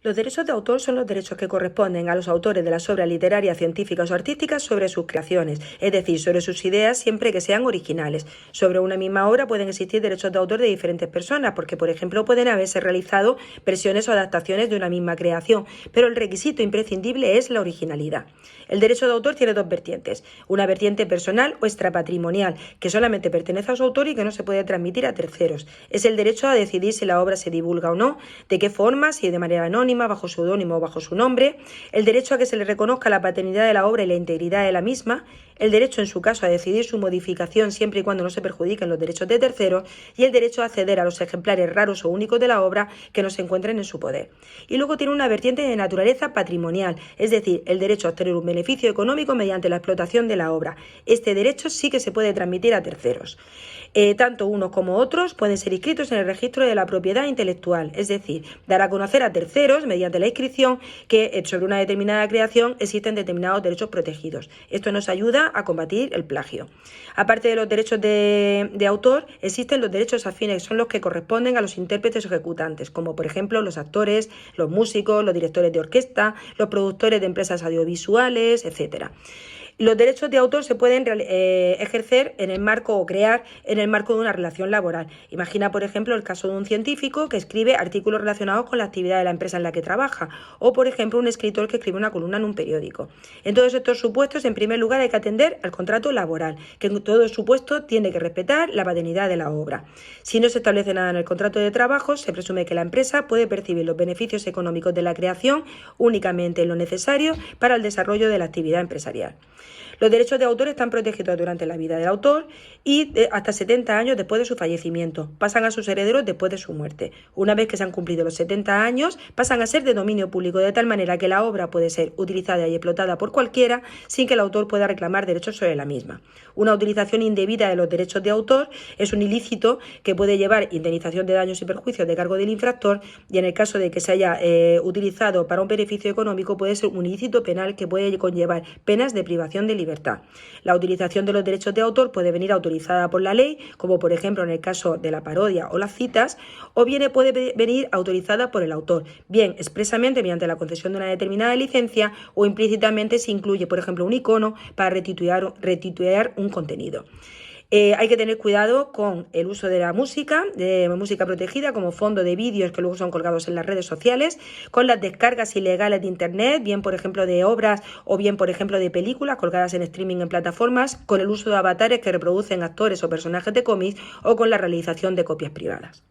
Los derechos de autor son los derechos que corresponden a los autores de las obras literarias, científicas o artísticas sobre sus creaciones, es decir, sobre sus ideas siempre que sean originales. Sobre una misma obra pueden existir derechos de autor de diferentes personas, porque por ejemplo pueden haberse realizado versiones o adaptaciones de una misma creación, pero el requisito imprescindible es la originalidad. El derecho de autor tiene dos vertientes, una vertiente personal o extrapatrimonial, que solamente pertenece a su autor y que no se puede transmitir a terceros. Es el derecho a decidir si la obra se divulga o no, de qué forma, si de manera anónima, bajo seudónimo o bajo su nombre, el derecho a que se le reconozca la paternidad de la obra y la integridad de la misma, el derecho en su caso a decidir su modificación siempre y cuando no se perjudiquen los derechos de terceros y el derecho a acceder a los ejemplares raros o únicos de la obra que no se encuentren en su poder. Y luego tiene una vertiente de naturaleza patrimonial, es decir, el derecho a obtener un beneficio económico mediante la explotación de la obra. Este derecho sí que se puede transmitir a terceros. Tanto unos como otros pueden ser inscritos en el registro de la propiedad intelectual, es decir, dar a conocer a terceros, mediante la inscripción, que sobre una determinada creación existen determinados derechos protegidos. Esto nos ayuda a combatir el plagio. Aparte de los derechos de autor, existen los derechos afines, que son los que corresponden a los intérpretes o ejecutantes, como por ejemplo los actores, los músicos, los directores de orquesta, los productores de empresas audiovisuales, etc. Los derechos de autor se pueden ejercer en el marco o crear en el marco de una relación laboral. Imagina, por ejemplo, el caso de un científico que escribe artículos relacionados con la actividad de la empresa en la que trabaja o, por ejemplo, un escritor que escribe una columna en un periódico. En todos estos supuestos, en primer lugar, hay que atender al contrato laboral, que en todo supuesto tiene que respetar la paternidad de la obra. Si no se establece nada en el contrato de trabajo, se presume que la empresa puede percibir los beneficios económicos de la creación únicamente lo necesario para el desarrollo de la actividad empresarial. Los derechos de autor están protegidos durante la vida del autor y hasta 70 años después de su fallecimiento. Pasan a sus herederos después de su muerte. Una vez que se han cumplido los 70 años, pasan a ser de dominio público, de tal manera que la obra puede ser utilizada y explotada por cualquiera sin que el autor pueda reclamar derechos sobre la misma. Una utilización indebida de los derechos de autor es un ilícito que puede llevar indemnización de daños y perjuicios de cargo del infractor, y en el caso de que se haya utilizado para un beneficio económico puede ser un ilícito penal que puede conllevar penas de privación de libertad. La utilización de los derechos de autor puede venir autorizada por la ley, como por ejemplo en el caso de la parodia o las citas, o bien puede venir autorizada por el autor, bien expresamente mediante la concesión de una determinada licencia o implícitamente si incluye, por ejemplo, un icono para retitular un contenido. Hay que tener cuidado con el uso de la música, de música protegida como fondo de vídeos que luego son colgados en las redes sociales, con las descargas ilegales de internet, bien por ejemplo de obras o bien por ejemplo de películas colgadas en streaming en plataformas, con el uso de avatares que reproducen actores o personajes de cómics o con la realización de copias privadas.